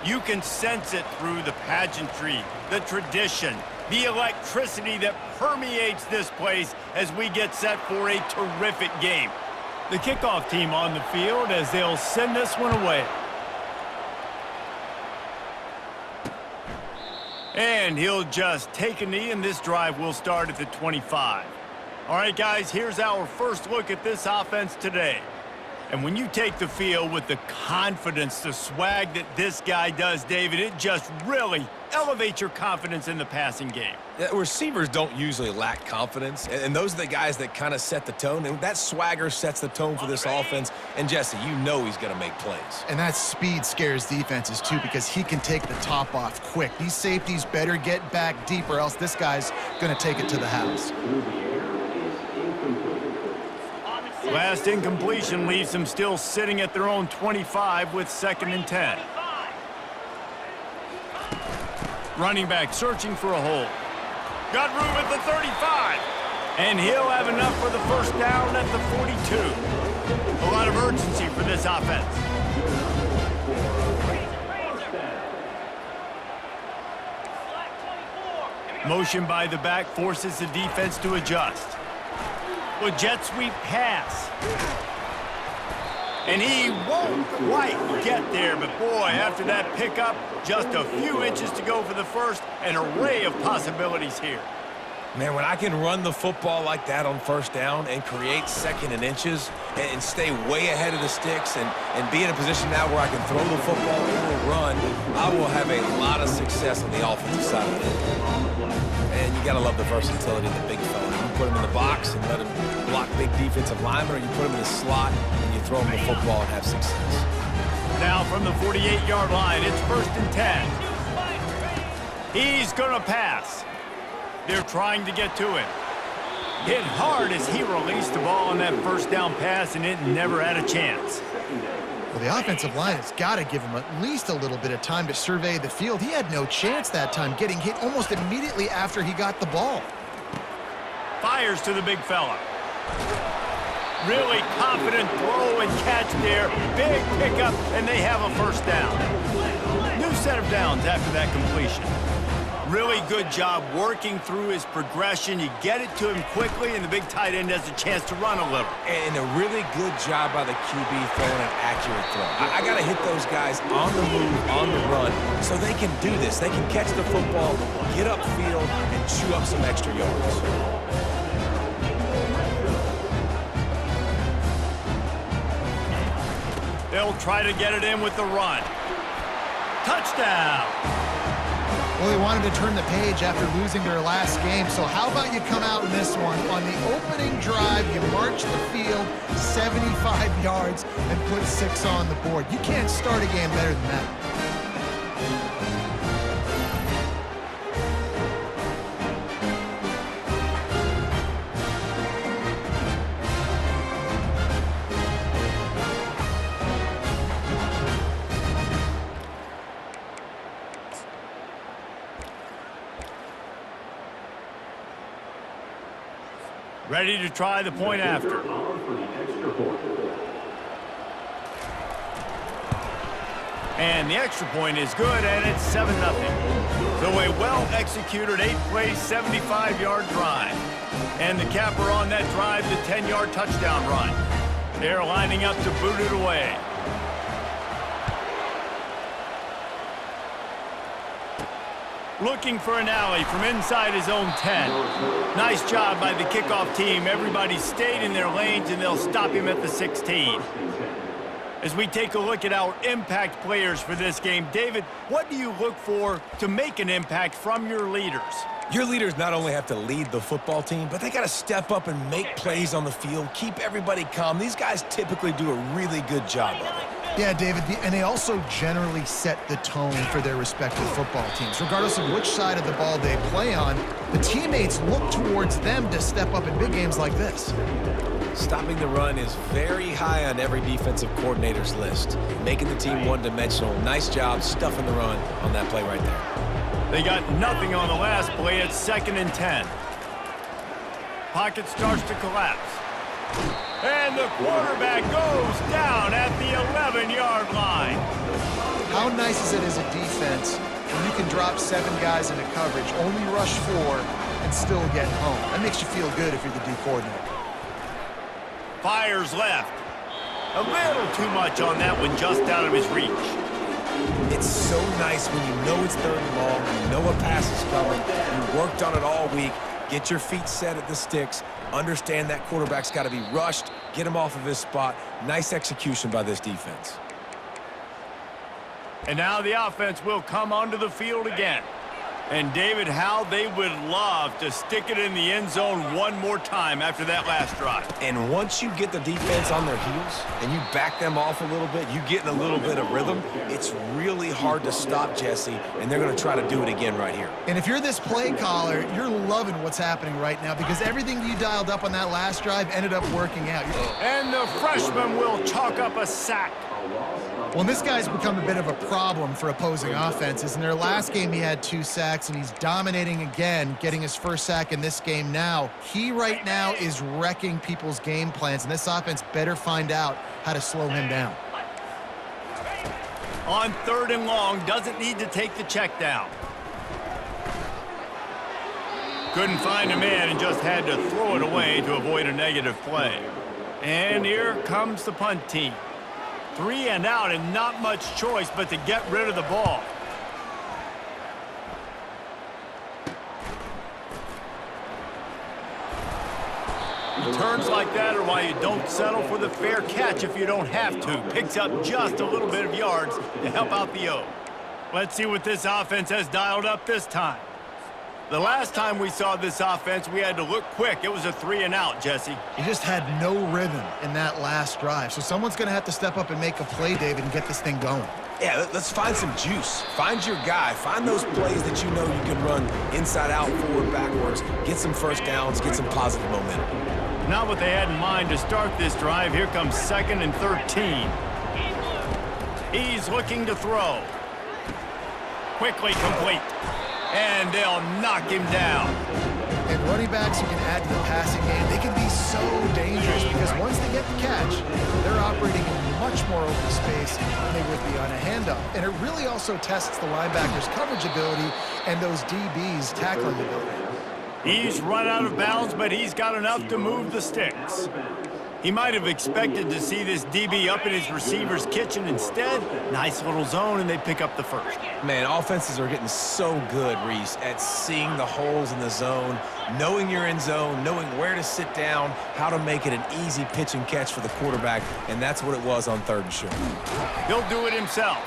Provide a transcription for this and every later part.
You can sense it through the pageantry, the tradition, the electricity that permeates this place as we get set for a terrific game. The kickoff team on the field as they'll send this one away. And he'll just take a knee, and this drive will start at the 25. All right, guys, here's our first look at this offense today. And when you take the field with the confidence, the swag that this guy does, David, it just really elevates your confidence in the passing game. Yeah, receivers don't usually lack confidence, and those are the guys that kind of set the tone. And that swagger sets the tone for this offense. And, Jesse, you know he's going to make plays. And that speed scares defenses, too, because he can take the top off quick. These safeties better get back deep, or else this guy's going to take it to the house. Last incompletion leaves them still sitting at their own 25 with 2nd and 10. Running back searching for a hole. Got room at the 35. And he'll have enough for the first down at the 42. A lot of urgency for this offense. Motion by the back forces the defense to adjust. A jet sweep pass. And he won't quite get there, but boy, after that pickup, just a few inches to go for the first, an array of possibilities here. Man, when I can run the football like that on first down and create 2nd and inches and stay way ahead of the sticks and be in a position now where I can throw the football or run, I will have a lot of success on the offensive side of it. And you got to love the versatility of the big fella. You put him in the box and let him block big defensive linemen, or you put him in the slot and you throw him the football and have success. Now from the 48-yard line, it's 1st and 10. He's going to pass. They're trying to get to him. Hit hard as he released the ball on that first down pass, and it never had a chance. Well, the offensive line has got to give him at least a little bit of time to survey the field. He had no chance that time, getting hit almost immediately after he got the ball. Fires to the big fella. Really confident throw and catch there. Big pickup, and they have a first down. New set of downs after that completion. Really good job working through his progression. You get it to him quickly, and the big tight end has a chance to run a little. And a really good job by the QB throwing an accurate throw. I got to hit those guys on the move, on the run, so they can do this. They can catch the football, get upfield, and chew up some extra yards. They'll try to get it in with the run. Touchdown! Well, they wanted to turn the page after losing their last game, so how about you come out in this one? On the opening drive, you march the field 75 yards and put 6 on the board. You can't start a game better than that. Ready to try the point after. And the extra point is good, and it's 7-0. So a well-executed 8-play, 75-yard drive. And the capper on that drive, the 10-yard touchdown run. They're lining up to boot it away. Looking for an alley from inside his own 10. Nice job by the kickoff team. Everybody stayed in their lanes, and they'll stop him at the 16. As we take a look at our impact players for this game, David, what do you look for to make an impact from your leaders? Your leaders not only have to lead the football team, but they got to step up and make plays on the field, keep everybody calm. These guys typically do a really good job of it. Yeah, David, and they also generally set the tone for their respective football teams. Regardless of which side of the ball they play on, the teammates look towards them to step up in big games like this. Stopping the run is very high on every defensive coordinator's list. Making the team one-dimensional. Nice job stuffing the run on that play right there. They got nothing on the last play. It's 2nd and 10. Pocket starts to collapse. And the quarterback goes down at the 11-yard line. How nice is it as a defense when you can drop 7 guys into coverage, only rush 4, and still get home? That makes you feel good if you're the D coordinator. Fires left. A little too much on that one, just out of his reach. It's so nice when you know it's 3rd and long, you know a pass is coming, you worked on it all week, get your feet set at the sticks, understand that quarterback's got to be rushed, get him off of his spot. Nice execution by this defense. And now the offense will come onto the field again. And David, how they would love to stick it in the end zone one more time after that last drive. And once you get the defense on their heels and you back them off a little bit, you get in a little bit of rhythm, it's really hard to stop Jesse, and they're going to try to do it again right here. And if you're this play caller, you're loving what's happening right now because everything you dialed up on that last drive ended up working out. And the freshman will chalk up a sack. Well, this guy's become a bit of a problem for opposing offenses. In their last game, he had 2 sacks, and he's dominating again, getting his first sack in this game now. He right now is wrecking people's game plans, and this offense better find out how to slow him down. On 3rd and long, doesn't need to take the check down. Couldn't find a man and just had to throw it away to avoid a negative play. And here comes the punt team. 3 and out, and not much choice but to get rid of the ball. Returns like that are why you don't settle for the fair catch if you don't have to. Picks up just a little bit of yards to help out the O. Let's see what this offense has dialed up this time. The last time we saw this offense, we had to look quick. It was a 3 and out, Jesse. He just had no rhythm in that last drive. So someone's going to have to step up and make a play, David, and get this thing going. Yeah, let's find some juice. Find your guy. Find those plays that you know you can run inside out, forward, backwards. Get some first downs. Get some positive momentum. Not what they had in mind to start this drive. Here comes 2nd and 13. He's looking to throw. Quickly complete. And they'll knock him down. And running backs you can add to the passing game, they can be so dangerous because once they get the catch, they're operating in much more open space than they would be on a handoff. And it really also tests the linebackers' coverage ability and those DBs' tackling ability. He's run out of bounds, but he's got enough to move the sticks. He might have expected to see this DB up in his receiver's kitchen. Instead, nice little zone, and they pick up the first. Man, offenses are getting so good, Reese, at seeing the holes in the zone, knowing you're in zone, knowing where to sit down, how to make it an easy pitch and catch for the quarterback, and that's what it was on 3rd and short. He'll do it himself.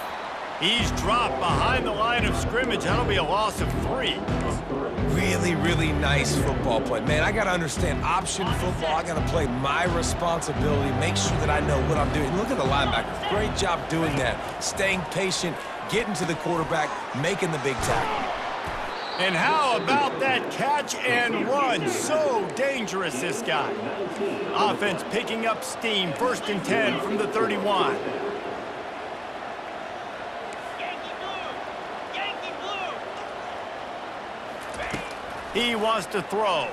He's dropped behind the line of scrimmage. That'll be a loss of 3. Really, really nice football play. Man, I got to understand option football. I got to play my responsibility, make sure that I know what I'm doing. Look at the linebackers. Great job doing that. Staying patient, getting to the quarterback, making the big tackle. And how about that catch and run? So dangerous, this guy. Offense picking up steam. 1st and 10 from the 31. He wants to throw.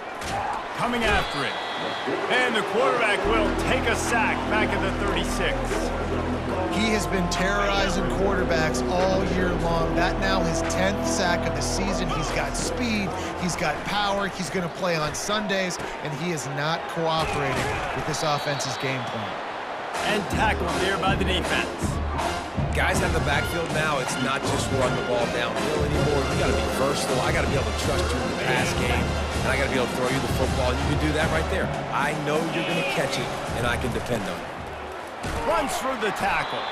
Coming after it. And the quarterback will take a sack back at the 36. He has been terrorizing quarterbacks all year long. That now his 10th sack of the season. He's got speed. He's got power. He's going to play on Sundays, and he is not cooperating with this offense's game plan. And tackled there by the defense. Guys have the backfield now. It's not just run the ball downhill anymore. You got to be versatile. I got to be able to trust you in the pass game, and I got to be able to throw you the football. And you can do that right there. I know you're going to catch it, and I can depend on it. Runs through the tackle.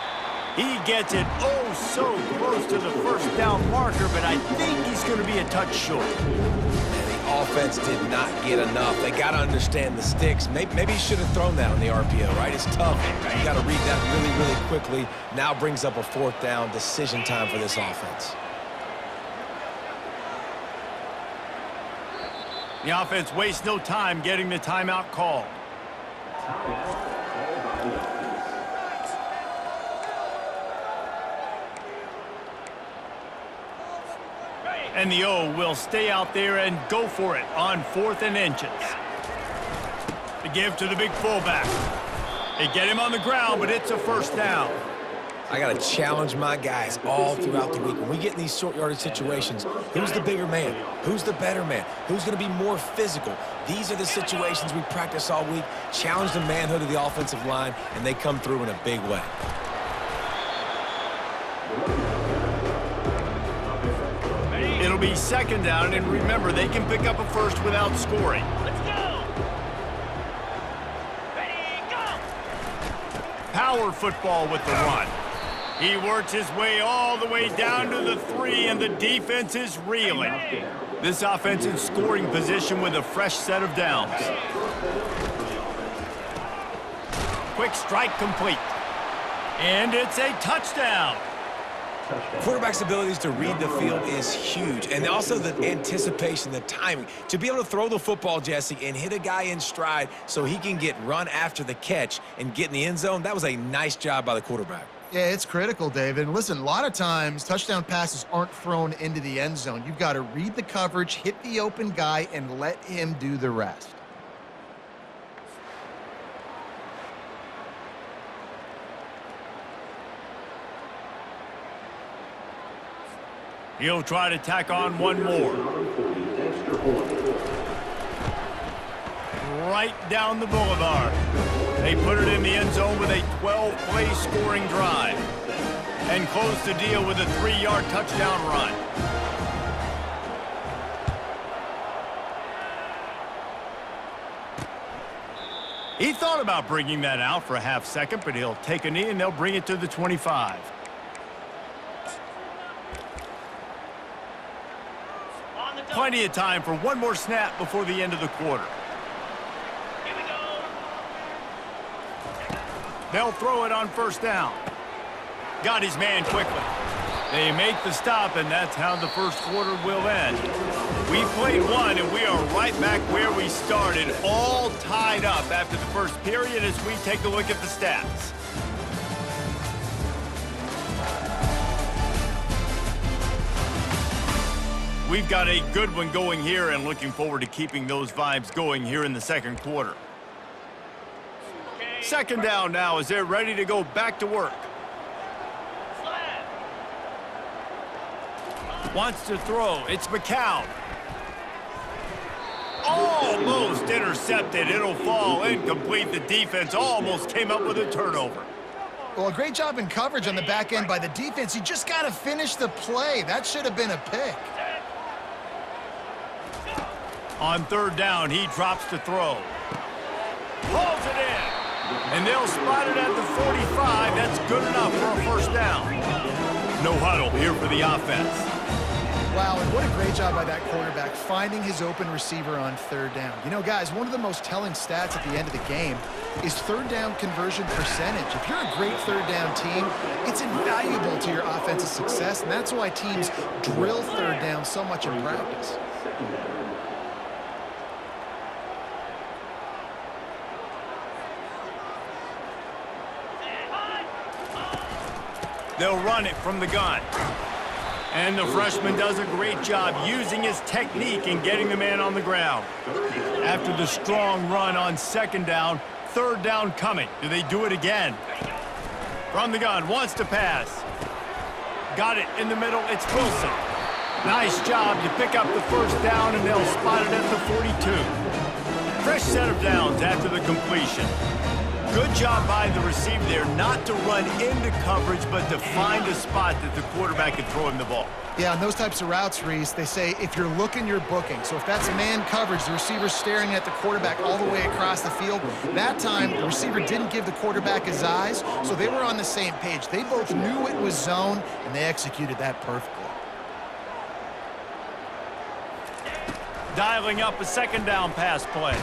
He gets it so close to the first down marker, but I think he's going to be a touch short. Offense did not get enough. They got to understand the sticks. Maybe he should have thrown that on the RPO, right? It's tough. You got to read that really, really quickly. Now brings up a 4th down decision time for this offense. The offense wastes no time getting the timeout called. And the O will stay out there and go for it on 4th and inches. The give to the big fullback. They get him on the ground, but it's a 1st down. I got to challenge my guys all throughout the week. When we get in these short yardage situations, who's the bigger man? Who's the better man? Who's going to be more physical? These are the situations we practice all week, challenge the manhood of the offensive line, and they come through in a big way. It'll be second down, and remember, they can pick up a first without scoring. Let's go! Ready, go! Power football with the run. He works his way all the way down to the 3, and the defense is reeling. This offense in scoring position with a fresh set of downs. Quick strike complete. And it's a touchdown. Quarterback's abilities to read the field is huge, and also the anticipation, the timing. To be able to throw the football, Jesse, and hit a guy in stride so he can get run after the catch and get in the end zone, that was a nice job by the quarterback. Yeah, it's critical, David. And listen, a lot of times touchdown passes aren't thrown into the end zone. You've got to read the coverage, hit the open guy, and let him do the rest. He'll try to tack on one more. Right down the boulevard. They put it in the end zone with a 12-play scoring drive and close the deal with a 3-yard touchdown run. He thought about bringing that out for a half second, but he'll take a knee and they'll bring it to the 25. Plenty of time for one more snap before the end of the quarter. Here we go. They'll throw it on first down. Got his man quickly. They make the stop, and that's how the first quarter will end. We've played one, and we are right back where we started, all tied up after the first period as we take a look at the stats. We've got a good one going here and looking forward to keeping those vibes going here in the second quarter. Second down now as they're ready to go back to work. Wants to throw. It's McCown. Almost intercepted. It'll fall incomplete. The defense almost came up with a turnover. Well, a great job in coverage on the back end by the defense. You just got to finish the play. That should have been a pick. On third down, he drops to throw. Hauls it in. And they'll spot it at the 45. That's good enough for a first down. No huddle here for the offense. Wow, and what a great job by that quarterback finding his open receiver on third down. You know, guys, one of the most telling stats at the end of the game is third down conversion percentage. If you're a great third down team, it's invaluable to your offensive success, and that's why teams drill third down so much in practice. They'll run it from the gun. And the freshman does a great job using his technique and getting the man on the ground. After the strong run on second down, third down coming. Do they do it again? From the gun, wants to pass. Got it in the middle, it's Wilson. Nice job to pick up the first down, and they'll spot it at the 42. Fresh set of downs after the completion. Good job by the receiver there not to run into coverage, but to find a spot that the quarterback can throw him the ball. Yeah, on those types of routes, Reese, they say if you're looking, you're booking. So if that's man coverage, the receiver's staring at the quarterback all the way across the field. That time, the receiver didn't give the quarterback his eyes, so they were on the same page. They both knew it was zone, and they executed that perfectly. Dialing up a second down pass play.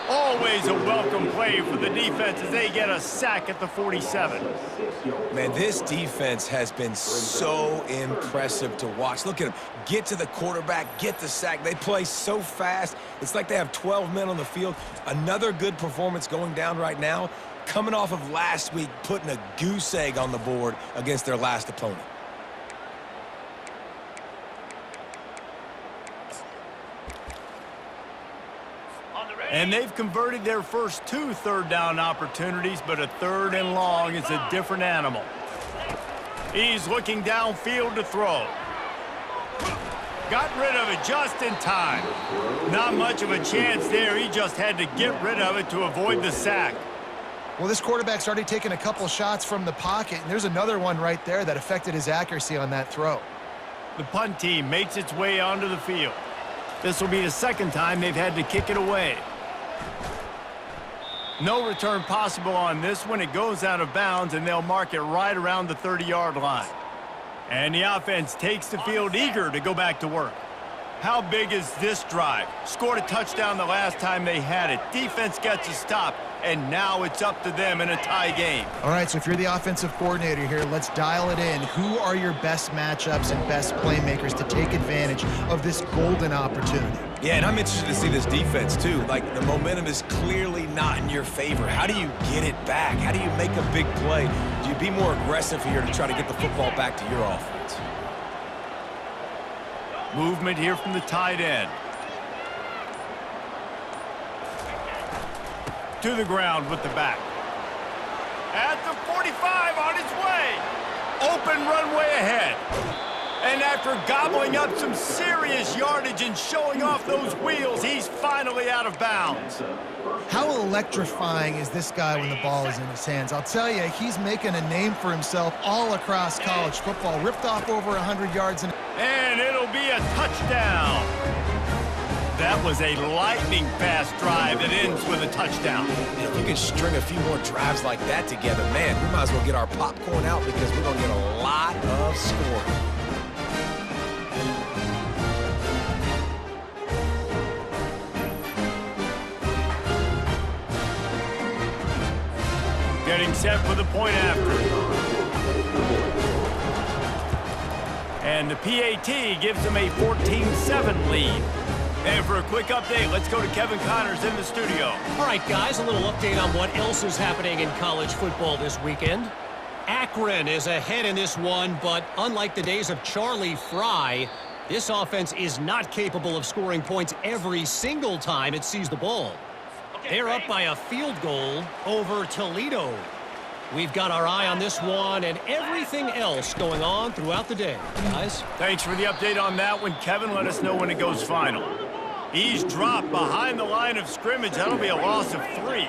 Always a welcome play for the defense as they get a sack at the 47. Man, this defense has been so impressive to watch. Look at them. Get to the quarterback, get the sack. They play so fast. It's like they have 12 men on the field. Another good performance going down right now, coming off of last week, putting a goose egg on the board against their last opponent. And they've converted their first 2 third-down opportunities, but a 3rd and long is a different animal. He's looking downfield to throw. Got rid of it just in time. Not much of a chance there. He just had to get rid of it to avoid the sack. Well, this quarterback's already taken a couple shots from the pocket, and there's another one right there that affected his accuracy on that throw. The punt team makes its way onto the field. This will be the 2nd time they've had to kick it away. No return possible on this one. It goes out of bounds, and they'll mark it right around the 30-yard line. And the offense takes the field eager to go back to work. How big is this drive? Scored a touchdown the last time they had it. Defense gets a stop, and now it's up to them in a tie game. All right, so if you're the offensive coordinator here, let's dial it in. Who are your best matchups and best playmakers to take advantage of this golden opportunity? Yeah, and I'm interested to see this defense, too. Like, the momentum is clearly not in your favor. How do you get it back? How do you make a big play? Do you be more aggressive here to try to get the football back to your offense? Movement here from the tight end. To the ground with the back. At the 45 on his way. Open runway ahead. And after gobbling up some serious yardage and showing off those wheels, he's finally out of bounds. How electrifying is this guy when the ball is in his hands? I'll tell you, he's making a name for himself all across college football. Ripped off over 100 yards. And it'll be a touchdown. That was a lightning-fast drive that ends with a touchdown. If you can string a few more drives like that together, man, we might as well get our popcorn out because we're going to get a lot of scoring. Getting set for the point after. And the PAT gives them a 14-7 lead. And for a quick update, let's go to Kevin Connors in the studio. All right, guys, a little update on what else is happening in college football this weekend. Akron is ahead in this one, but unlike the days of Charlie Fry, this offense is not capable of scoring points every single time it sees the ball. They're up by a field goal over Toledo. We've got our eye on this one and everything else going on throughout the day, guys. Thanks for the update on that one, Kevin. Let us know when it goes final. He's dropped behind the line of scrimmage. That'll be a loss of 3.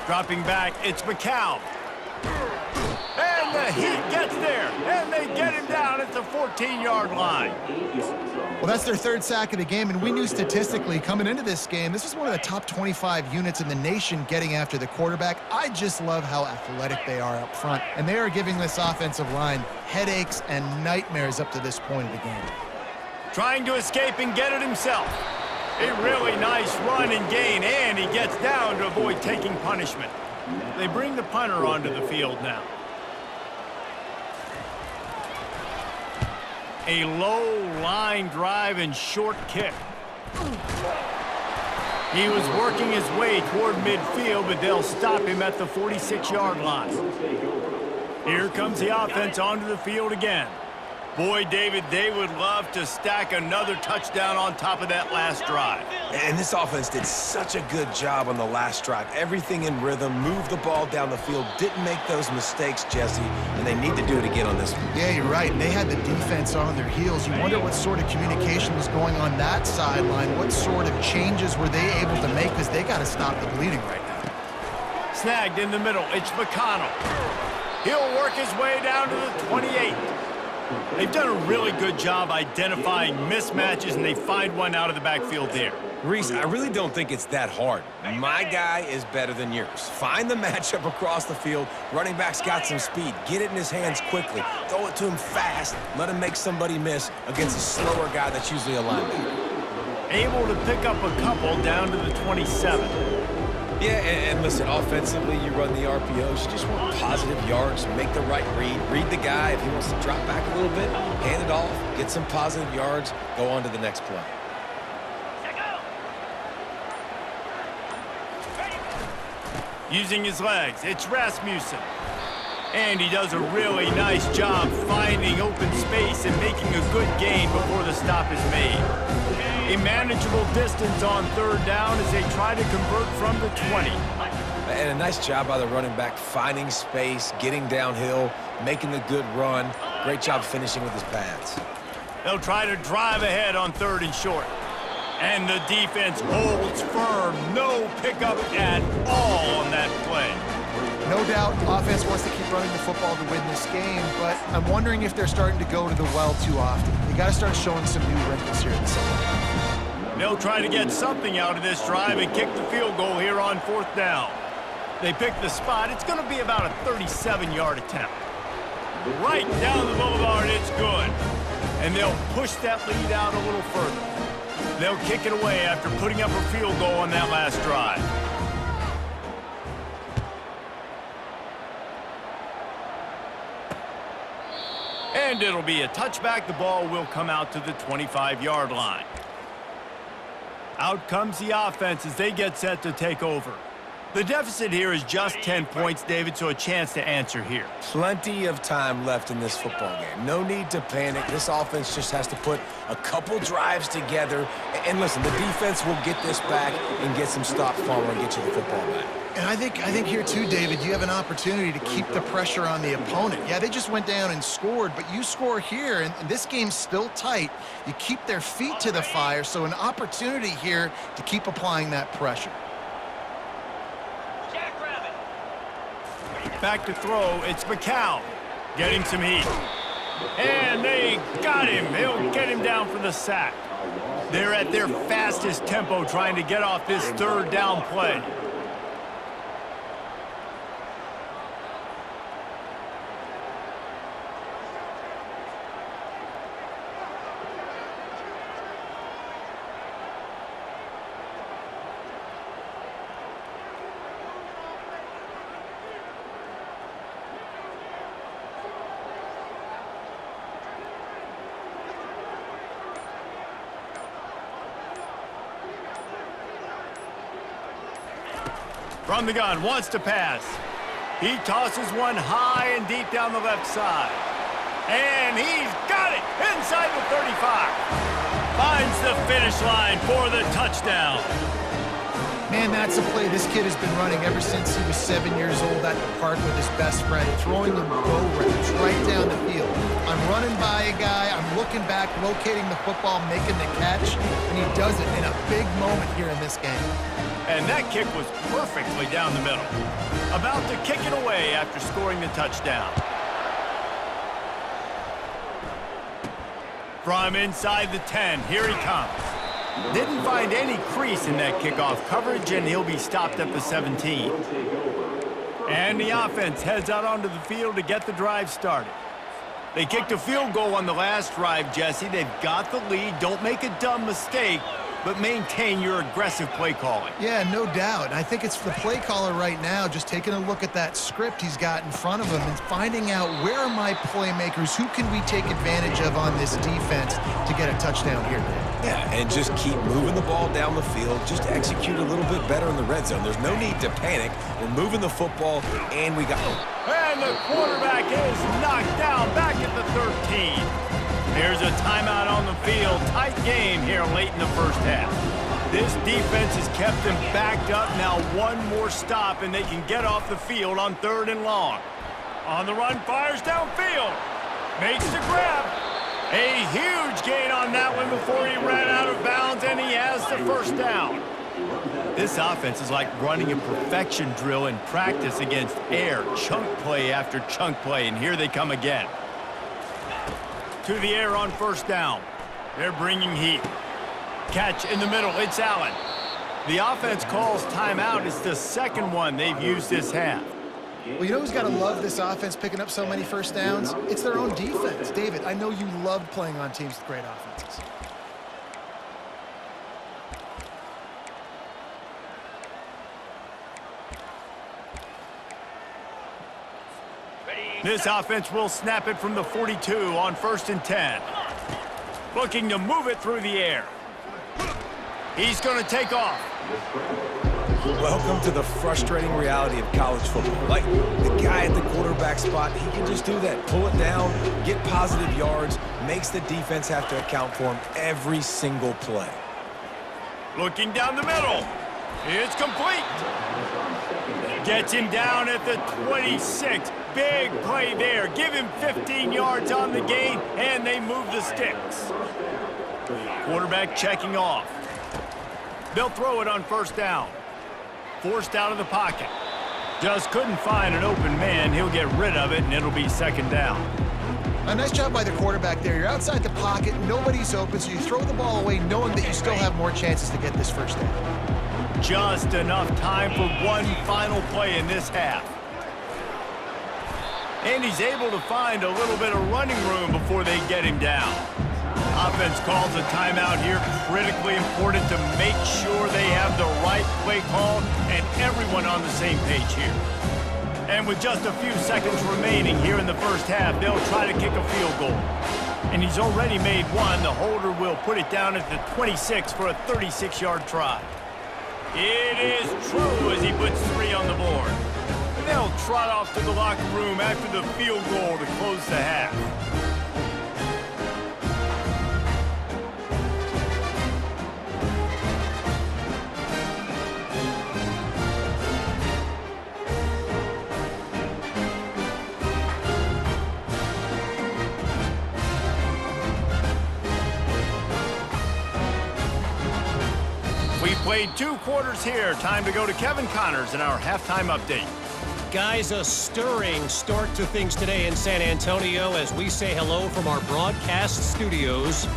Dropping back, it's McCown. And the Heat gets there, and they get him down at the 14-yard line. Well, that's their 3rd sack of the game, and we knew statistically coming into this game, this was one of the top 25 units in the nation getting after the quarterback. I just love how athletic they are up front, and they are giving this offensive line headaches and nightmares up to this point of the game. Trying to escape and get it himself. A really nice run and gain, and he gets down to avoid taking punishment. They bring the punter onto the field now. A low line drive and short kick. He was working his way toward midfield, but they'll stop him at the 46-yard line. Here comes the offense onto the field again. Boy, David, they would love to stack another touchdown on top of that last drive. And this offense did such a good job on the last drive. Everything in rhythm, moved the ball down the field, didn't make those mistakes, Jesse, and they need to do it again on this one. Yeah, you're right. And they had the defense on their heels. You wonder what sort of communication was going on that sideline. What sort of changes were they able to make because they got to stop the bleeding right now. Snagged in the middle. It's McConnell. He'll work his way down to the 28. They've done a really good job identifying mismatches, and they find one out of the backfield there. Reese, I really don't think it's that hard. My guy is better than yours. Find the matchup across the field. Running back's got some speed. Get it in his hands quickly. Throw it to him fast. Let him make somebody miss against a slower guy that's usually a linebacker. Able to pick up a couple down to the 27. Yeah, and listen, offensively, you run the RPOs. You just want positive yards, make the right read. Read the guy. If he wants to drop back a little bit, hand it off, get some positive yards, go on to the next play. Using his legs, it's Rasmussen. And he does a really nice job finding open space and making a good gain before the stop is made. A manageable distance on third down as they try to convert from the 20. And a nice job by the running back, finding space, getting downhill, making the good run. Great job finishing with his pads. They'll try to drive ahead on third and short. And the defense holds firm. No pickup at all on that play. No doubt, offense wants to keep running the football to win this game, but I'm wondering if they're starting to go to the well too often. They got to start showing some new wrinkles here in the second half. They'll try to get something out of this drive and kick the field goal here on fourth down. They pick the spot. It's going to be about a 37-yard attempt. Right down the boulevard, it's good. And they'll push that lead out a little further. They'll kick it away after putting up a field goal on that last drive. And it'll be a touchback. The ball will come out to the 25-yard line. Out comes the offense as they get set to take over. The deficit here is just 10 points, David, so a chance to answer here. Plenty of time left in this football game. No need to panic. This offense just has to put a couple drives together. And listen, the defense will get this back and get some stops following and get you the football back. And I think here too, David, you have an opportunity to keep the pressure on the opponent. Yeah, they just went down and scored, but you score here, and this game's still tight. You keep their feet to the fire, so an opportunity here to keep applying that pressure. Back to throw, it's McCown getting some heat. And they got him. He'll get him down for the sack. They're at their fastest tempo trying to get off this third down play. From the gun, wants to pass. He tosses one high and deep down the left side. And he's got it inside the 35. Finds the finish line for the touchdown. Man, that's a play this kid has been running ever since he was 7 years old at the park with his best friend, throwing them go routes right down the field. I'm running by a guy, I'm looking back, locating the football, making the catch, and he does it in a big moment here in this game. And that kick was perfectly down the middle. About to kick it away after scoring the touchdown. From inside the 10, here he comes. Didn't find any crease in that kickoff coverage, and he'll be stopped at the 17. And the offense heads out onto the field to get the drive started. They kicked a field goal on the last drive, Jesse. They've got the lead. Don't make a dumb mistake, but maintain your aggressive play calling. Yeah, no doubt. I think it's the play caller right now just taking a look at that script he's got in front of him and finding out where are my playmakers, who can we take advantage of on this defense to get a touchdown here today. Yeah, and just keep moving the ball down the field. Just execute a little bit better in the red zone. There's no need to panic. We're moving the football, and we got... And the quarterback is knocked down back at the 13. Here's a timeout on the field. Tight game here late in the first half. This defense has kept them backed up. Now one more stop, and they can get off the field on third and long. On the run, fires downfield. Makes the grab. A huge gain on that one before he ran out of bounds, and he has the first down. This offense is like running a perfection drill in practice against air. Chunk play after chunk play, and here they come again. To the air on first down. They're bringing heat. Catch in the middle. It's Allen. The offense calls timeout. It's the second one they've used this half. Well, you know who's got to love this offense picking up so many first downs? It's their own defense. David, I know you loved playing on teams with great offenses. This offense will snap it from the 42 on 1st and 10. Looking to move it through the air. He's going to take off. Welcome to the frustrating reality of college football. Like, the guy at the quarterback quarterback spot, he can just do that. Pull it down, get positive yards, makes the defense have to account for him every single play. Looking down the middle. It's complete. Gets him down at the 26. Big play there. Give him 15 yards on the gain, and they move the sticks. Quarterback checking off. They'll throw it on first down. Forced out of the pocket. Just couldn't find an open man. He'll get rid of it, and it'll be second down. A nice job by the quarterback there. You're outside the pocket, nobody's open, so you throw the ball away knowing that you still have more chances to get this first down. Just enough time for one final play in this half. And he's able to find a little bit of running room before they get him down. Offense calls a timeout here. Critically important to make sure they have the right play call and everyone on the same page here. And with just a few seconds remaining here in the first half, they'll try to kick a field goal. And he's already made one. The holder will put it down at the 26 for a 36-yard try. It is true as he puts 3 on the board. And they'll trot off to the locker room after the field goal to close the half. We played 2 quarters here. Time to go to Kevin Connors in our halftime update. Guys, a stirring start to things today in San Antonio as we say hello from our broadcast studios.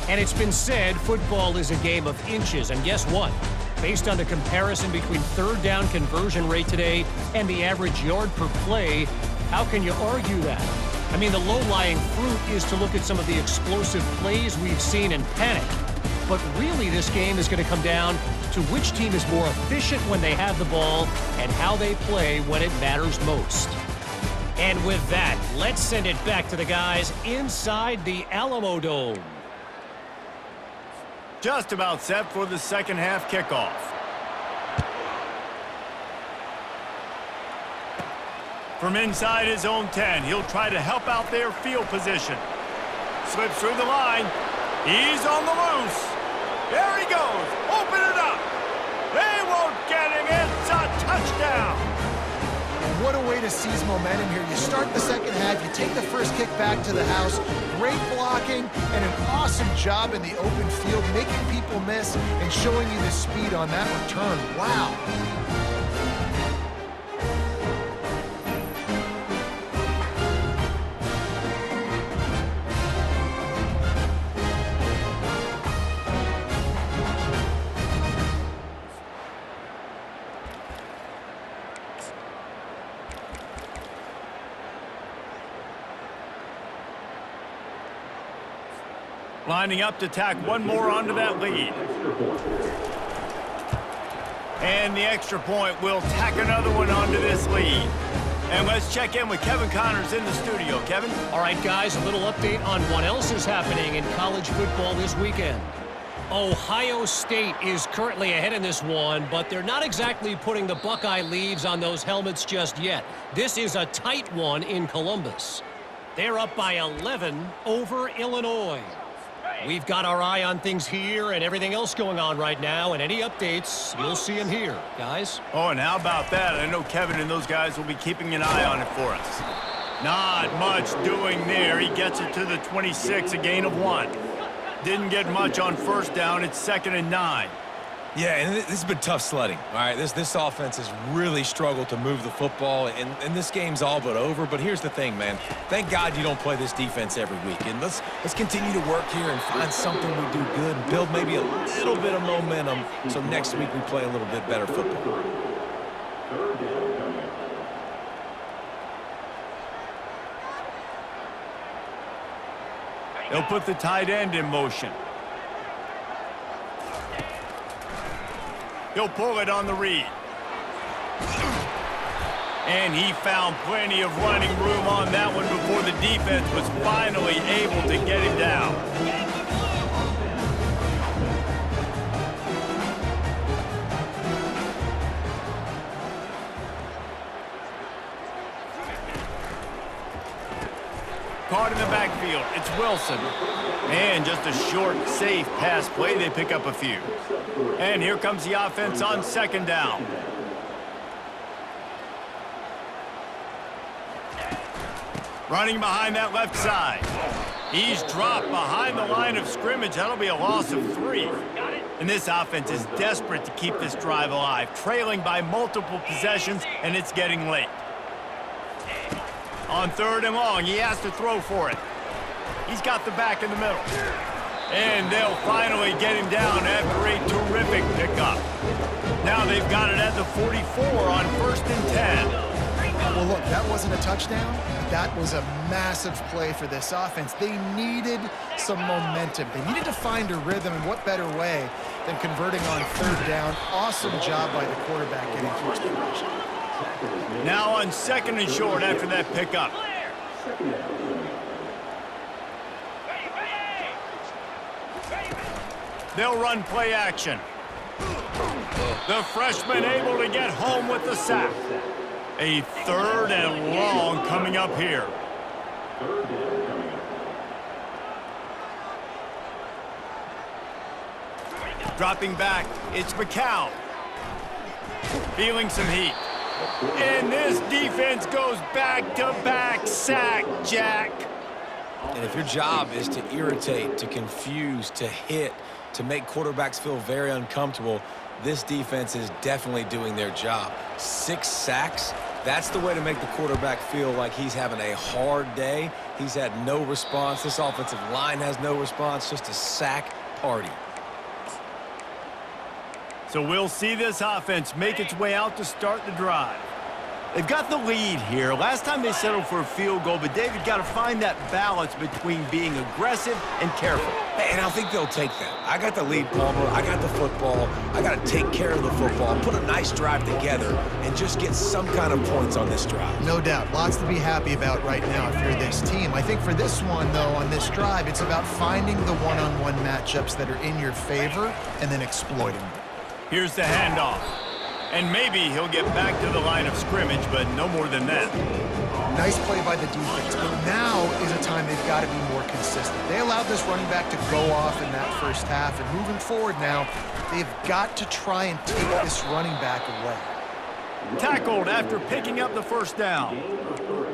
And it's been said football is a game of inches. And guess what? Based on the comparison between third down conversion rate today and the average yard per play, how can you argue that? I mean, the low-lying fruit is to look at some of the explosive plays we've seen and panic. But really, this game is going to come down to which team is more efficient when they have the ball and how they play when it matters most. And with that, let's send it back to the guys inside the Alamo Dome. Just about set for the second half kickoff. From inside his own 10, he'll try to help out their field position. Slips through the line. He's on the loose. There he goes. Open it up. They won't get him. It's a touchdown. What a way to seize momentum here. You start the second half, you take the first kick back to the house. Great blocking and an awesome job in the open field, making people miss and showing you the speed on that return. Wow. Lining up to tack one more onto that lead. And the extra point will tack another one onto this lead. And let's check in with Kevin Connors in the studio. Kevin? All right, guys, a little update on what else is happening in college football this weekend. Ohio State is currently ahead in this one, but they're not exactly putting the Buckeye leaves on those helmets just yet. This is a tight one in Columbus. They're up by 11 over Illinois. We've got our eye on things here and everything else going on right now, and any updates, you'll see them here, guys. Oh, and how about that? I know Kevin and those guys will be keeping an eye on it for us. Not much doing there. He gets it to the 26, a gain of 1. Didn't get much on first down. It's 2nd and 9. Yeah, and this has been tough sledding. All right, this offense has really struggled to move the football, and this game's all but over. But here's the thing, man. Thank God you don't play this defense every week. And let's continue to work here and find something we do good and build maybe a little bit of momentum so next week we play a little bit better football. They'll put the tight end in motion. He'll pull it on the read. And he found plenty of running room on that one before the defense was finally able to get him down. caught in the backfield. It's Wilson. And just a short, safe pass play. They pick up a few. And here comes the offense on second down. Running behind that left side. He's dropped behind the line of scrimmage. That'll be a loss of 3. And this offense is desperate to keep this drive alive, trailing by multiple possessions, and it's getting late. On 3rd and long, he has to throw for it. He's got the back in the middle. And they'll finally get him down after a terrific pickup. Now they've got it at the 44 on 1st and 10. Well, look, that wasn't a touchdown, but that was a massive play for this offense. They needed some momentum. They needed to find a rhythm, and what better way than converting on 3rd down. Awesome job by the quarterback getting to his position. Now on 2nd and short after that pickup. They'll run play action. The freshman able to get home with the sack. A 3rd and long coming up here. Dropping back, it's McCown. Feeling some heat. And this defense goes back-to-back sack, Jack. And if your job is to irritate, to confuse, to hit, to make quarterbacks feel very uncomfortable, this defense is definitely doing their job. 6 sacks, that's the way to make the quarterback feel like he's having a hard day. He's had no response. This offensive line has no response, just a sack party. So we'll see this offense make its way out to start the drive. They've got the lead here. Last time they settled for a field goal, but David got to find that balance between being aggressive and careful. And I think they'll take that. I got the lead, Palmer. I got the football. I got to take care of the football, put a nice drive together, and just get some kind of points on this drive. No doubt. Lots to be happy about right now if you're this team. I think for this one, though, on this drive, it's about finding the one-on-one matchups that are in your favor and then exploiting them. Here's the handoff. And maybe he'll get back to the line of scrimmage, but no more than that. Nice play by the defense, but now is a time they've got to be more consistent. They allowed this running back to go off in that first half, and moving forward now, they've got to try and take this running back away. Tackled after picking up the 1st down.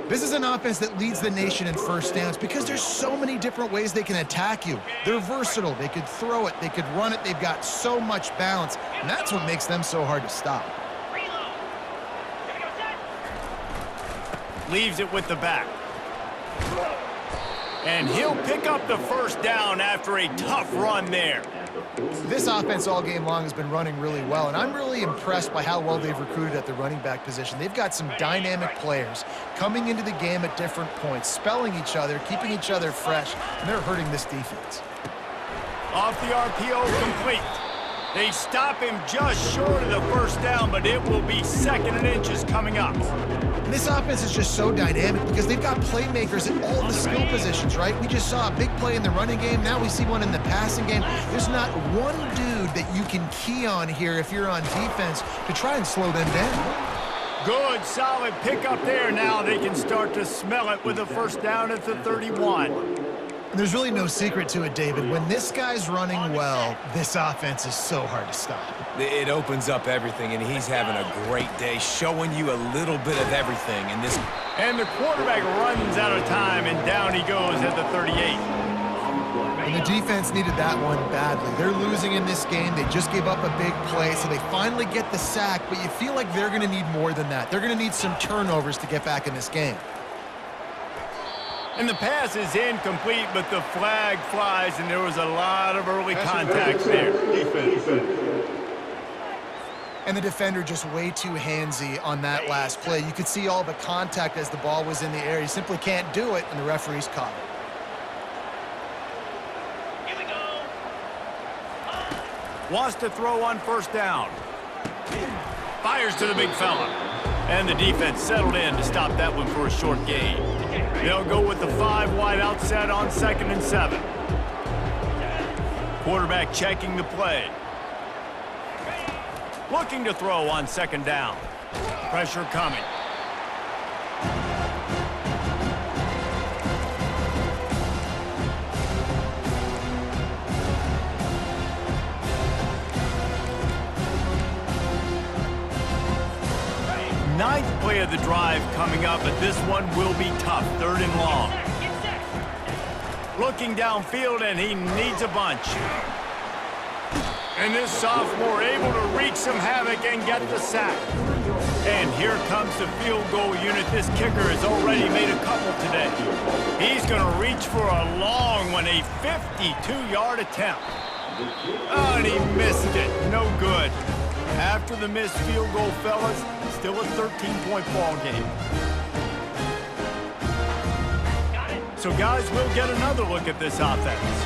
This is an offense that leads the nation in 1st downs because there's so many different ways they can attack you. They're versatile. They could throw it. They could run it. They've got so much balance, and that's what makes them so hard to stop. Leaves it with the back. And he'll pick up the 1st down after a tough run there. This offense all game long has been running really well, and I'm really impressed by how well they've recruited at the running back position. They've got some dynamic players coming into the game at different points, spelling each other, keeping each other fresh, and they're hurting this defense. Off the RPO, complete. They stop him just short of the 1st down, but it will be 2nd and inches coming up. And this offense is just so dynamic because they've got playmakers at all the skill positions, right? We just saw a big play in the running game. Now we see one in the passing game. There's not one dude that you can key on here if you're on defense to try and slow them down. Good, solid pickup there. Now they can start to smell it with a 1st down at the 31. And there's really no secret to it, David. When this guy's running well, this offense is so hard to stop. It opens up everything, and he's having a great day, showing you a little bit of everything in this. And the quarterback runs out of time, and down he goes at the 38. And the defense needed that one badly. They're losing in this game. They just gave up a big play, so they finally get the sack, but you feel like they're going to need more than that. They're going to need some turnovers to get back in this game. And the pass is incomplete, but the flag flies, and there was a lot of early contact there. And the defender just way too handsy on that last play. You could see all the contact as the ball was in the air. He simply can't do it, and the referee's caught it. Here we go. Wants to throw on 1st down. Fires to the big fella. And the defense settled in to stop that one for a short gain. They'll go with the 5 wide out set on 2nd and 7. Quarterback checking the play. Looking to throw on 2nd down. Pressure coming. the drive coming up, but this one will be tough. 3rd and long. Get set. Looking downfield, and he needs a bunch. And this sophomore able to wreak some havoc and get the sack. And here comes the field goal unit. This kicker has already made a couple today. He's going to reach for a long one, a 52-yard attempt. Oh, and he missed it. No good. After the missed field goal, fellas, still a 13-point ball game. So, guys, we'll get another look at this offense.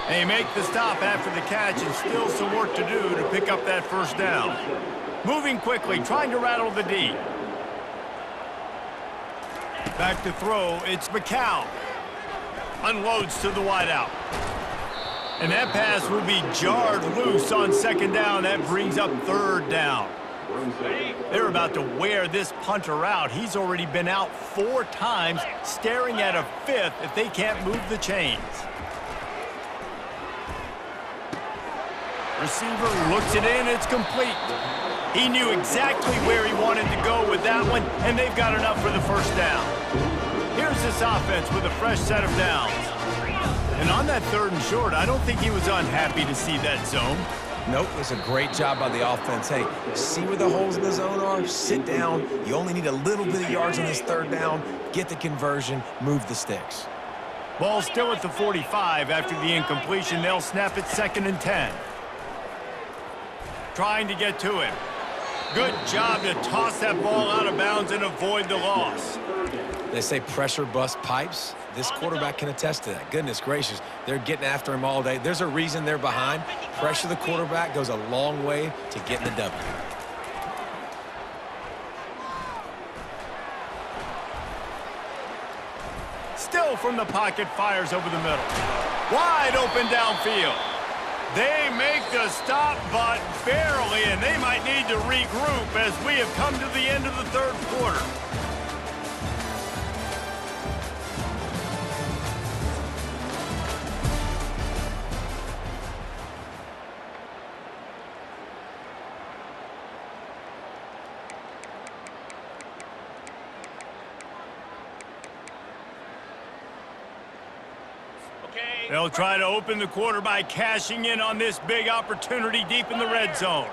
They make the stop after the catch, and still some work to do to pick up that 1st down. Moving quickly, trying to rattle the D. Back to throw, it's McCown. Unloads to the wideout. And that pass will be jarred loose on 2nd down. That brings up 3rd down. They're about to wear this punter out. He's already been out 4 times, staring at a 5th if they can't move the chains. Receiver looks it in, it's complete. He knew exactly where he wanted to go with that one, and they've got enough for the 1st down. Here's this offense with a fresh set of downs. And on that 3rd and short, I don't think he was unhappy to see that zone. Nope, it's a great job by the offense. Hey, see where the holes in the zone are? Sit down. You only need a little bit of yards on this 3rd down. Get the conversion, move the sticks. Ball still at the 45 after the incompletion. They'll snap it 2nd and 10. Trying to get to him. Good job to toss that ball out of bounds and avoid the loss. They say pressure busts pipes. This quarterback can attest to that. Goodness gracious, they're getting after him all day. There's a reason they're behind. Pressure the quarterback goes a long way to getting the W. Still from the pocket, fires over the middle. Wide open downfield. They make the stop, but barely, and they might need to regroup as we have come to the end of the 3rd quarter. They'll try to open the quarter by cashing in on this big opportunity deep in the red zone.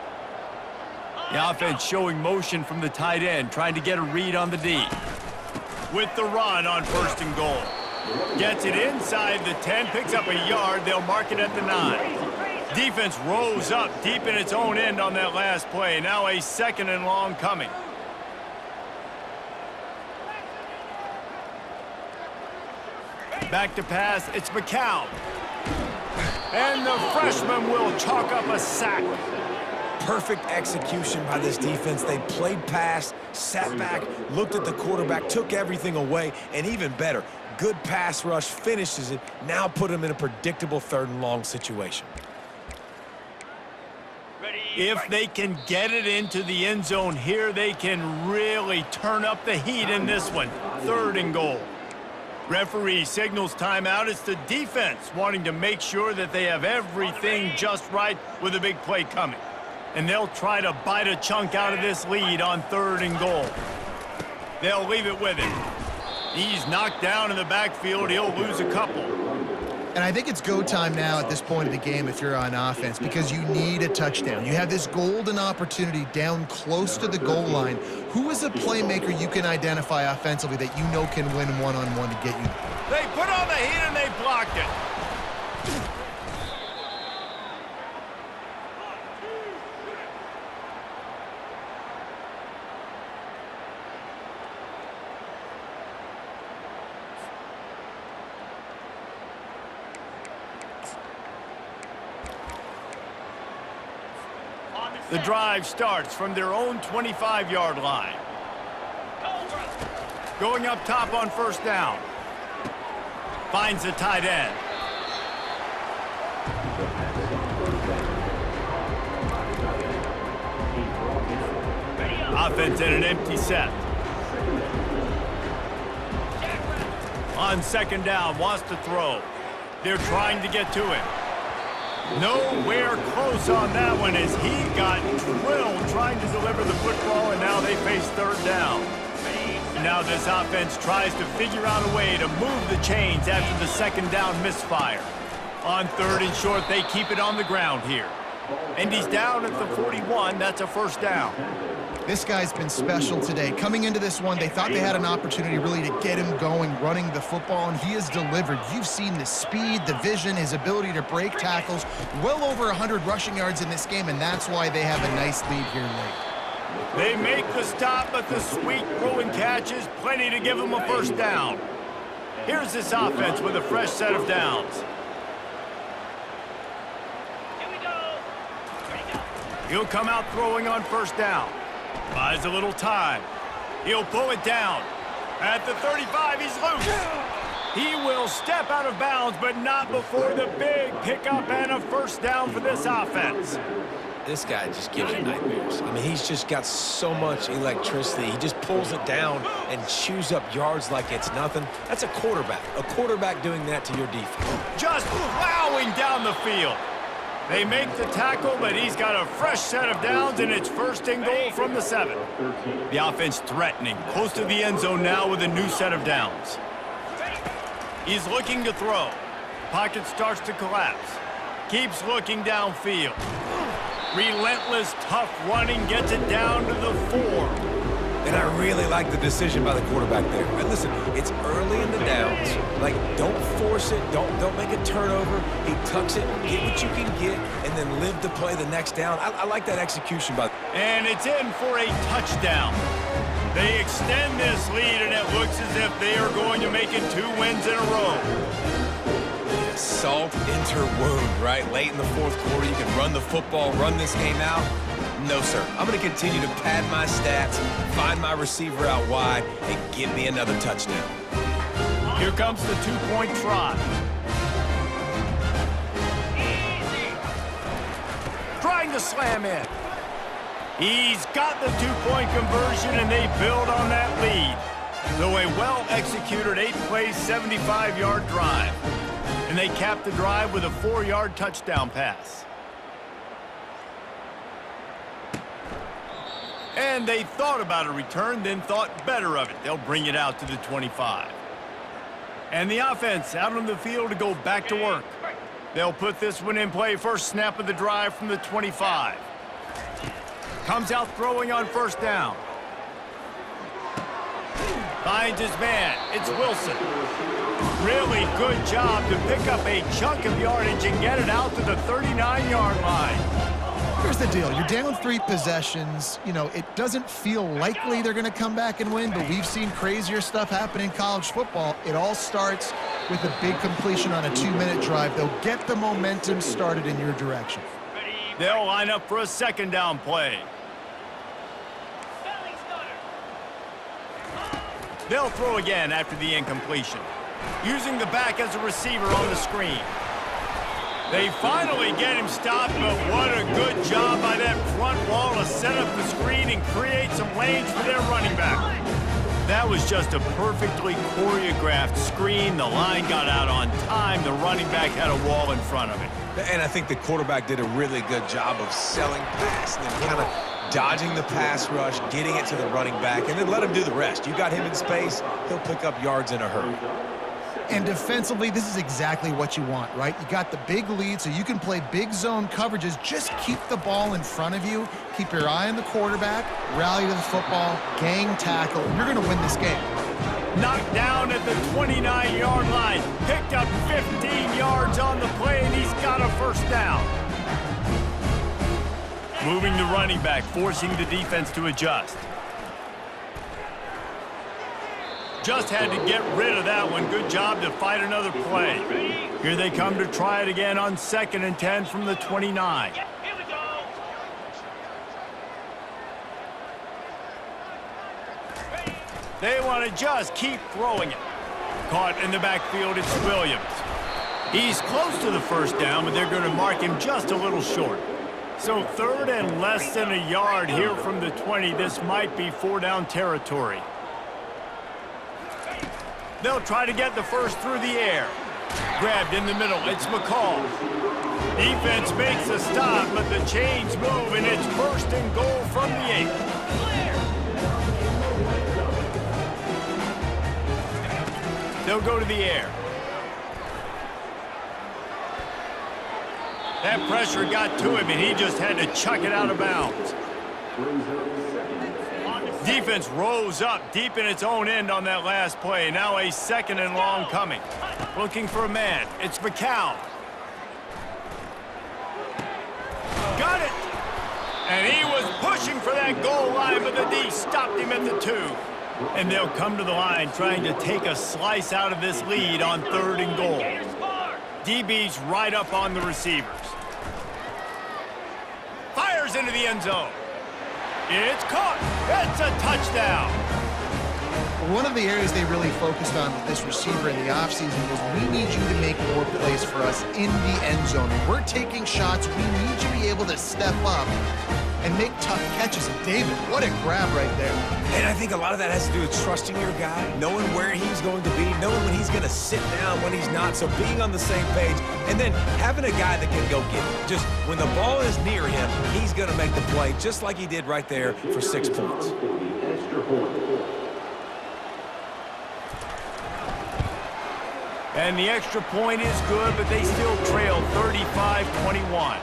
The offense showing motion from the tight end, trying to get a read on the D. With the run on 1st and goal. Gets it inside the 10, picks up a yard. They'll mark it at the 9. Defense rose up deep in its own end on that last play. Now a 2nd and long coming. Back to pass, it's McCown. And the freshman will chalk up a sack. Perfect execution by this defense. They played pass, sat back, looked at the quarterback, took everything away, and even better, good pass rush, finishes it, now put them in a predictable 3rd and long situation. If they can get it into the end zone here, they can really turn up the heat in this one. 3rd and goal. Referee signals timeout. It's the defense wanting to make sure that they have everything just right with a big play coming. And they'll try to bite a chunk out of this lead on 3rd and goal. They'll leave it with him. He's knocked down in the backfield. He'll lose a couple. And I think it's go time now at this point of the game if you're on offense because you need a touchdown. You have this golden opportunity down close to the goal line. Who is a playmaker you can identify offensively that you know can win one-on-one to get you? They put on the heat and they blocked it. The drive starts from their own 25-yard line. Going up top on 1st down. Finds the tight end. Offense in an empty set. On 2nd down, wants to throw. They're trying to get to him. Nowhere close on that one as he got drilled trying to deliver the football, and now they face third down. Now this offense tries to figure out a way to move the chains after the second down misfire. On third and short, they keep it on the ground here. And he's down at the 41. That's a first down. This guy's been special today. Coming into this one, they thought they had an opportunity really to get him going, running the football, and he has delivered. You've seen the speed, the vision, his ability to break tackles. Well over 100 rushing yards in this game, and that's why they have a nice lead here late. They make the stop, but the sweet throw and catch is plenty to give them a first down. Here's this offense with a fresh set of downs. He'll come out throwing on first down. Buys a little time. He'll pull it down. At the 35, he's loose. He will step out of bounds, but not before the big pickup and a first down for this offense. This guy just gives you nightmares. I mean, he's just got so much electricity. He just pulls it down and chews up yards like it's nothing. That's a quarterback. A quarterback doing that to your defense. Just plowing down the field. They make the tackle, but he's got a fresh set of downs, and it's first and goal from the 7. The offense threatening, close to the end zone now with a new set of downs. He's looking to throw. Pocket starts to collapse. Keeps looking downfield. Relentless, tough running, gets it down to the 4. And I really like the decision by the quarterback there. And listen, it's early in the downs. Like, don't force it. Don't make a turnover. He tucks it, get what you can get, and then live to play the next down. I like that execution by. And it's in for a touchdown. They extend this lead, and it looks as if they are going to make it 2 wins in a row. Salt into wound, right? Late in the fourth quarter, you can run the football, run this game out. No, sir. I'm going to continue to pad my stats, find my receiver out wide, and give me another touchdown. Here comes the 2-point try. Trying to slam in. He's got the 2-point conversion, and they build on that lead. So a well-executed 8-play, 75-yard drive. And they cap the drive with a 4-yard touchdown pass. And they thought about a return, then thought better of it. They'll bring it out to the 25. And the offense out on the field to go back to work. They'll put this one in play. First snap of the drive from the 25. Comes out throwing on first down. Finds his man. It's Wilson. Really good job to pick up a chunk of yardage and get it out to the 39-yard line. Here's the deal. You're down 3 possessions. You know, it doesn't feel likely they're going to come back and win, but we've seen crazier stuff happen in college football. It all starts with a big completion on a 2-minute drive. They'll get the momentum started in your direction. They'll line up for a second down play. They'll throw again after the incompletion, using the back as a receiver on the screen. They finally get him stopped, but what a good job by that front wall to set up the screen and create some lanes for their running back. That was just a perfectly choreographed screen. The line got out on time. The running back had a wall in front of it. And I think the quarterback did a really good job of selling past and then kind of dodging the pass rush, getting it to the running back, and then let him do the rest. You got him in space, he'll pick up yards in a hurry. And defensively, this is exactly what you want, right? You got the big lead, so you can play big zone coverages. Just keep the ball in front of you. Keep your eye on the quarterback. Rally to the football. Gang tackle. You're going to win this game. Knocked down at the 29-yard line. Picked up 15 yards on the play, and he's got a first down. Moving the running back, forcing the defense to adjust. Just had to get rid of that one. Good job to fight another play. Here they come to try it again on 2nd and 10 from the 29. They want to just keep throwing it. Caught in the backfield, it's Williams. He's close to the first down, but they're going to mark him just a little short. So 3rd and less than a yard here from the 20. This might be 4-down territory. They'll try to get the first through the air. Grabbed in the middle. It's McCall. Defense makes a stop, but the chains move, and it's 1st and goal from the 8. They'll go to the air. That pressure got to him, and he just had to chuck it out of bounds. Defense rose up deep in its own end on that last play. Now a 2nd and long coming. Looking for a man. It's McCown. Got it! And he was pushing for that goal line, but the D stopped him at the 2. And they'll come to the line trying to take a slice out of this lead on 3rd and goal. DB's right up on the receivers. Fires into the end zone. It's caught. It's a touchdown. One of the areas they really focused on with this receiver in the offseason was we need you to make more plays for us in the end zone. And we're taking shots. We need you to be able to step up and make tough catches. And David, what a grab right there. And I think a lot of that has to do with trusting your guy, knowing where he's going to be, knowing when he's going to sit down, when he's not, so being on the same page, and then having a guy that can go get it. Just when the ball is near him, he's going to make the play, just like he did right there for 6 points. And the extra point is good, but they still trail 35-21.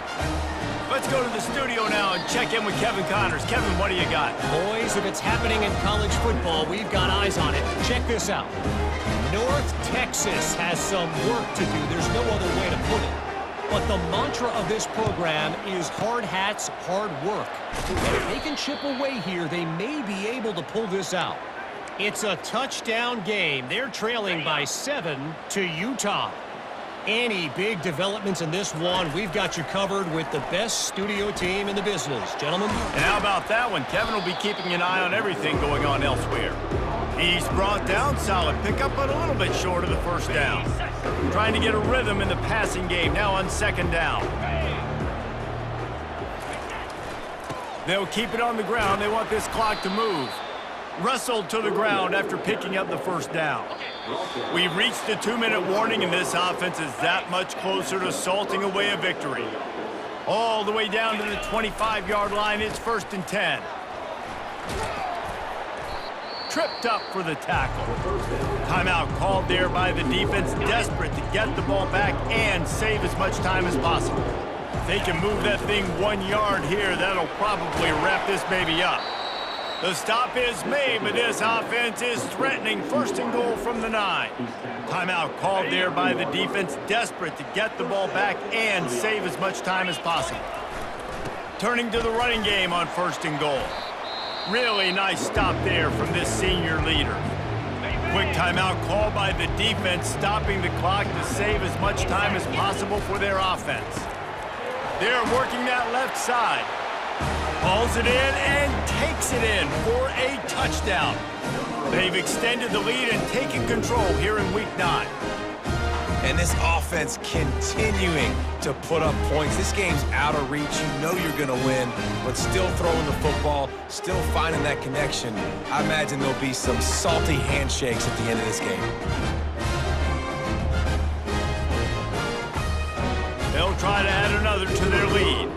Let's go to the studio now and check in with Kevin Connors. Kevin, what do you got? Boys, if it's happening in college football, we've got eyes on it. Check this out. North Texas has some work to do. There's no other way to put it. But the mantra of this program is hard hats, hard work. And if they can chip away here, they may be able to pull this out. It's a touchdown game. They're trailing by 7 to Utah. Any big developments in this one, we've got you covered with the best studio team in the business, gentlemen. And how about that one? Kevin will be keeping an eye on everything going on elsewhere. He's brought down, solid pickup, but a little bit short of the 1st down. Trying to get a rhythm in the passing game, now on 2nd down. They'll keep it on the ground. They want this clock to move. Wrestled to the ground after picking up the 1st down. We've reached a 2-minute warning, and this offense is that much closer to salting away a victory. All the way down to the 25-yard line, it's 1st and 10. Tripped up for the tackle. Timeout called there by the defense, desperate to get the ball back and save as much time as possible. If they can move that thing 1 yard here, that'll probably wrap this baby up. The stop is made, but this offense is threatening 1st and goal from the 9. Timeout called there by the defense, desperate to get the ball back and save as much time as possible. Turning to the running game on 1st and goal. Really nice stop there from this senior leader. Quick timeout called by the defense, stopping the clock to save as much time as possible for their offense. They're working that left side. Pulls it in and takes it in for a touchdown. They've extended the lead and taken control here in Week 9. And this offense continuing to put up points. This game's out of reach. You know you're going to win, but still throwing the football, still finding that connection. I imagine there'll be some salty handshakes at the end of this game. They'll try to add another to their lead.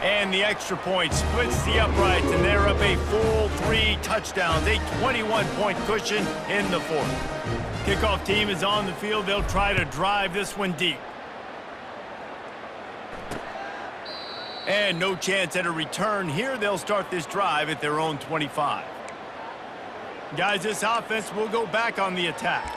And the extra point splits the uprights, and they're up a full 3 touchdowns, a 21-point cushion in the 4th. Kickoff team is on the field. They'll try to drive this one deep. And no chance at a return here. They'll start this drive at their own 25. Guys, this offense will go back on the attack.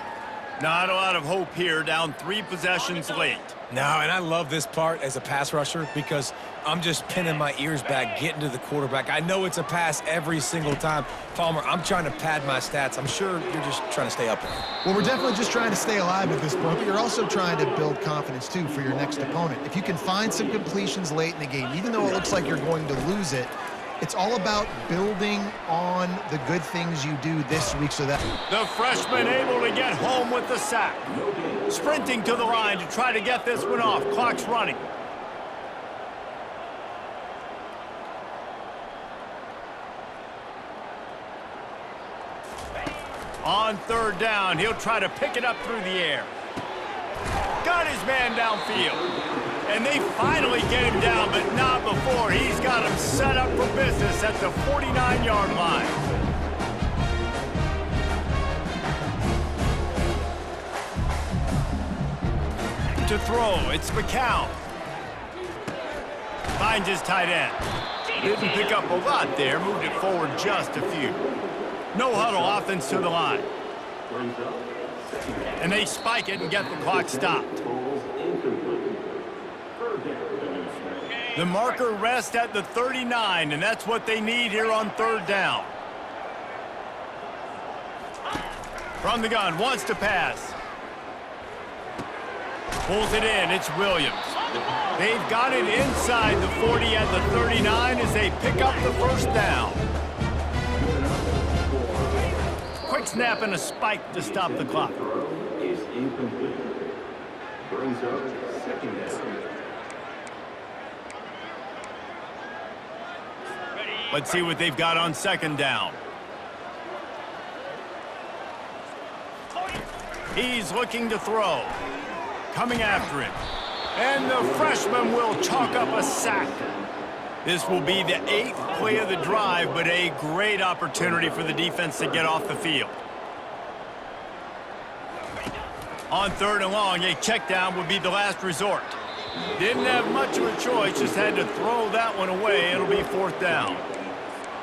Not a lot of hope here, down 3 possessions late. No, and I love this part as a pass rusher because I'm just pinning my ears back, getting to the quarterback. I know it's a pass every single time. Palmer, I'm trying to pad my stats. I'm sure you're just trying to stay up there. Well, we're definitely just trying to stay alive at this point, but you're also trying to build confidence, too, for your next opponent. If you can find some completions late in the game, even though it looks like you're going to lose it, it's all about building on the good things you do this week so that... The freshman able to get home with the sack. Sprinting to the line to try to get this one off. Clock's running. On 3rd down, he'll try to pick it up through the air. got his man downfield. And they finally get him down, but not before. He's got him set up for business at the 49-yard line. To throw, it's McCown. Finds his tight end. Didn't pick up a lot there, moved it forward just a few. No huddle offense to the line. And they spike it and get the clock stopped. The marker rests at the 39, and that's what they need here on third down. From the gun, wants to pass. Pulls it in, it's Williams. They've got it inside the 40 at the 39 as they pick up the first down. Quick snap and a spike to stop the clock. Is incomplete. Brings up second down. Let's see what they've got on second down. He's looking to throw. Coming after him. And the freshman will chalk up a sack. This will be the 8th play of the drive, but a great opportunity for the defense to get off the field. On third and long, a check down would be the last resort. Didn't have much of a choice, just had to throw that one away. It'll be fourth down.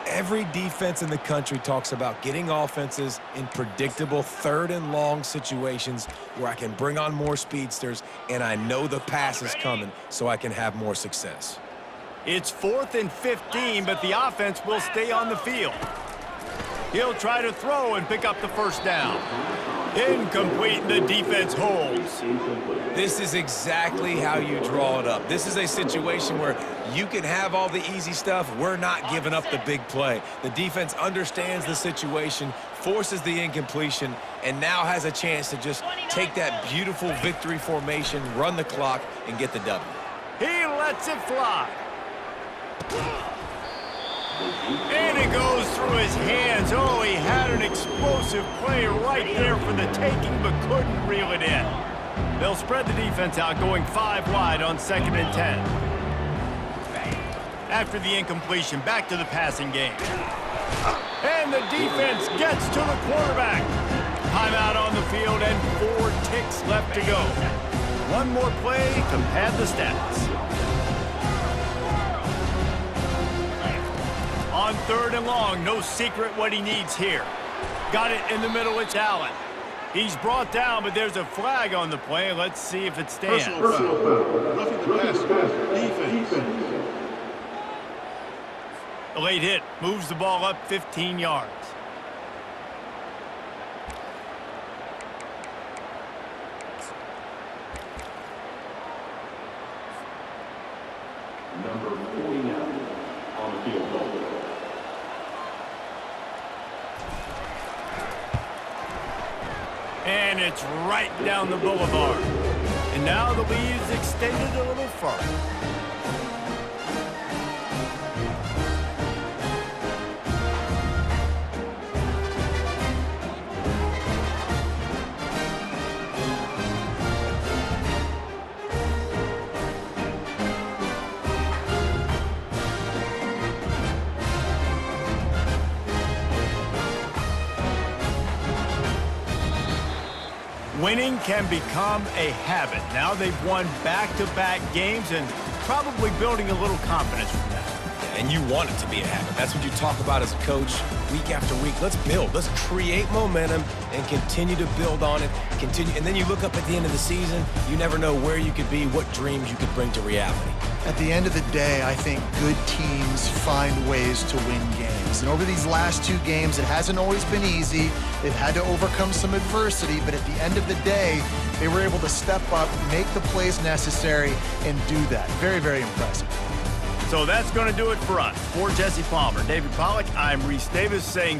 Every defense in the country talks about getting offenses in predictable third and long situations where I can bring on more speedsters and I know the pass is coming so I can have more success. It's 4th and 15, but the offense will stay on the field. He'll try to throw and pick up the first down. Incomplete, the defense holds. This is exactly how you draw it up. This is a situation where you can have all the easy stuff. We're not giving up the big play. The defense understands the situation, forces the incompletion, and now has a chance to just take that beautiful victory formation, run the clock, and get the W. He lets it fly. And it goes through his hands. Oh, he had an explosive play right there for the taking, but couldn't reel it in. They'll spread the defense out, going 5 wide on 2nd and 10. After the incompletion, back to the passing game. And the defense gets to the quarterback. Timeout on the field and 4 ticks left to go. One more play to pad the stats. On third and long, no secret what he needs here. Got it in the middle, it's Allen. He's brought down, but there's a flag on the play. Let's see if it stands. Personal foul. Roughing the passer. Defense. The late hit moves the ball up 15 yards. Number 49 on the field goal. And it's right down the boulevard. And now the lead is extended a little further. Winning can become a habit. Now they've won back-to-back games and probably building a little confidence from that. And you want it to be a habit. That's what you talk about as a coach week after week. Let's build. Let's create momentum and continue to build on it. And then you look up at the end of the season, you never know where you could be, what dreams you could bring to reality. At the end of the day, I think good teams find ways to win games. And over these last 2 games, it hasn't always been easy. They've had to overcome some adversity, but at the end of the day, they were able to step up, make the plays necessary, and do that. Very, very impressive. So that's going to do it for us. For Jesse Palmer, David Pollack, I'm Reese Davis saying